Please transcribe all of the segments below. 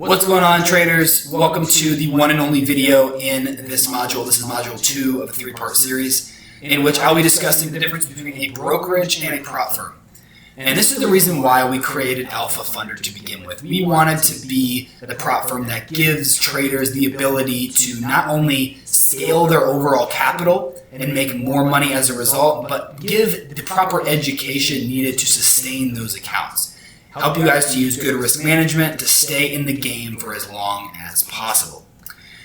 What's going on, traders? Welcome to the one and only video in this module. This is module 2 of a 3-part series in which I'll be discussing the difference between a brokerage and a prop firm. And this is the reason why we created Alpha Funder to begin with. We wanted to be the prop firm that gives traders the ability to not only scale their overall capital and make more money as a result, but give the proper education needed to sustain those accounts. Help you guys to use good risk management to stay in the game for as long as possible.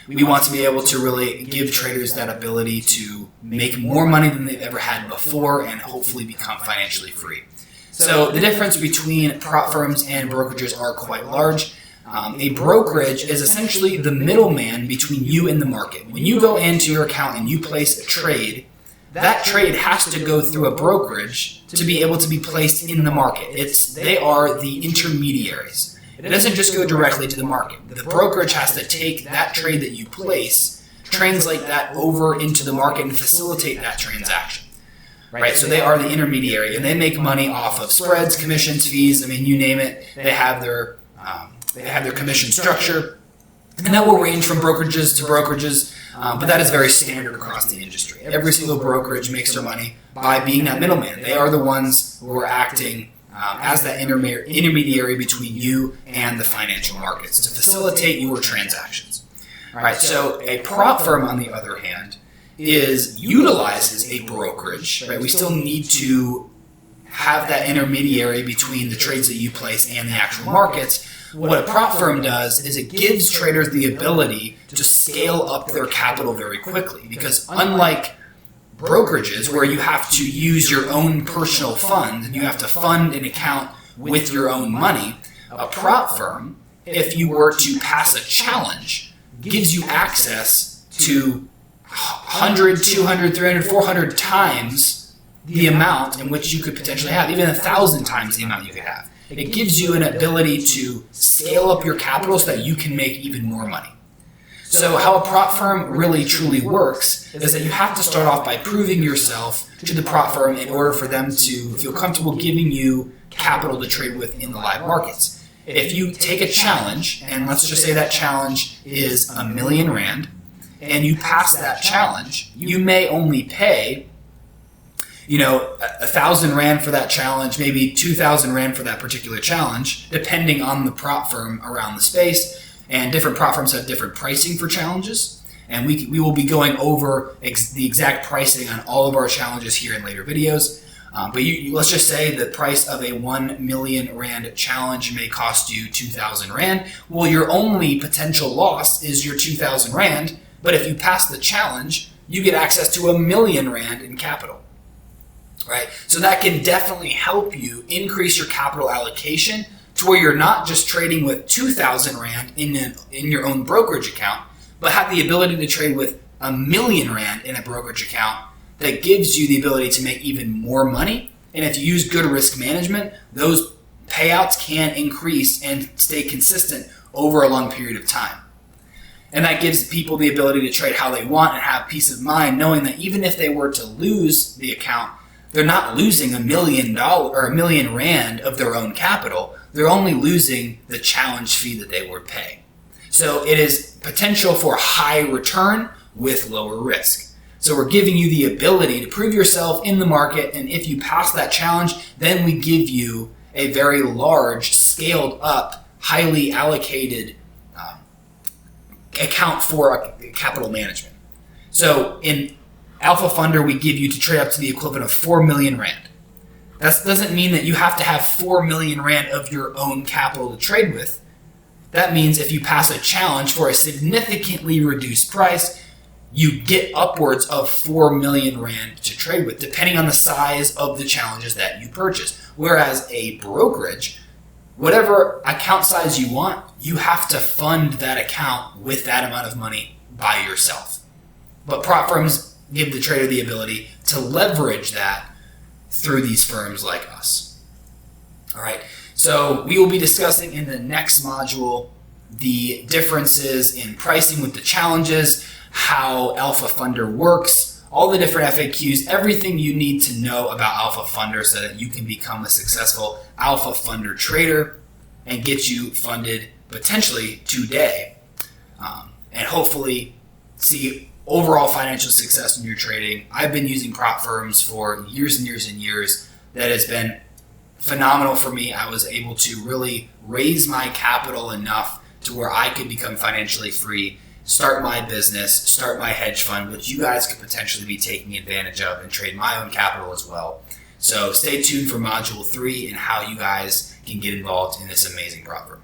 We want to be able to really give traders that ability to make more money than they've ever had before and hopefully become financially free. So the difference between prop firms and brokerages are quite large. A brokerage is essentially the middleman between you and the market. When you go into your account and you place a trade, that trade has to go through a brokerage to be able to be placed in the market. They are the intermediaries. It doesn't just go directly to the market. The brokerage has to take that trade that you place, translate that over into the market, and facilitate that transaction. Right? So they are the intermediary, and they make money off of spreads, commissions, fees. I mean, you name it. They have their commission structure, and that will range from brokerages to brokerages. But that is very standard across the industry. Every single brokerage makes their money by being that middleman. They are the ones who are acting as that intermediary between you and the financial markets to facilitate your transactions. All right. So a prop firm, on the other hand, utilizes a brokerage. Right. We still need to have that intermediary between the trades that you place and the actual markets. What a prop firm does is it gives traders the ability to scale up their capital very quickly, because unlike brokerages where you have to use your own personal funds and you have to fund an account with your own money, a prop firm, if you were to pass a challenge, gives you access to 100, 200, 300, 400 times the amount in which you could potentially have, even 1,000 times the amount you could have. It gives you an ability to scale up your capital so that you can make even more money. So how a prop firm really truly works is that you have to start off by proving yourself to the prop firm in order for them to feel comfortable giving you capital to trade with in the live markets. If you take a challenge, and let's just say that challenge is R1,000,000, and you pass that challenge, you may only pay 1,000 Rand for that challenge, maybe 2,000 Rand for that particular challenge, depending on the prop firm around the space. And different prop firms have different pricing for challenges. And we will be going over the exact pricing on all of our challenges here in later videos. But let's just say the price of a 1,000,000 Rand challenge may cost you 2,000 Rand. Well, your only potential loss is your 2,000 Rand. But if you pass the challenge, you get access to 1,000,000 Rand in capital. Right? So that can definitely help you increase your capital allocation to where you're not just trading with 2,000 Rand in your own brokerage account, but have the ability to trade with 1,000,000 Rand in a brokerage account that gives you the ability to make even more money. And if you use good risk management, those payouts can increase and stay consistent over a long period of time. And that gives people the ability to trade how they want and have peace of mind, knowing that even if they were to lose the account, they're not losing $1,000,000 or 1,000,000 Rand of their own capital. They're only losing the challenge fee that they would pay. So it is potential for high return with lower risk. So we're giving you the ability to prove yourself in the market, and if you pass that challenge, then we give you a very large, scaled up, highly allocated account for capital management. So in Alpha Funder, we give you to trade up to the equivalent of 4,000,000 Rand. That doesn't mean that you have to have 4,000,000 Rand of your own capital to trade with. That means if you pass a challenge for a significantly reduced price, you get upwards of 4,000,000 Rand to trade with, depending on the size of the challenges that you purchase. Whereas a brokerage, whatever account size you want, you have to fund that account with that amount of money by yourself. But prop firms give the trader the ability to leverage that through these firms like us. All right, so we will be discussing in the next module the differences in pricing with the challenges, how Alpha Funder works, all the different FAQs, everything you need to know about Alpha Funder so that you can become a successful Alpha Funder trader. and get you funded potentially today, and hopefully see overall financial success in your trading. I've been using prop firms for years and years and years. That has been phenomenal for me. I was able to really raise my capital enough to where I could become financially free, start my business, start my hedge fund, which you guys could potentially be taking advantage of, and trade my own capital as well. So stay tuned for Module 3 and how you guys can get involved in this amazing prop firm.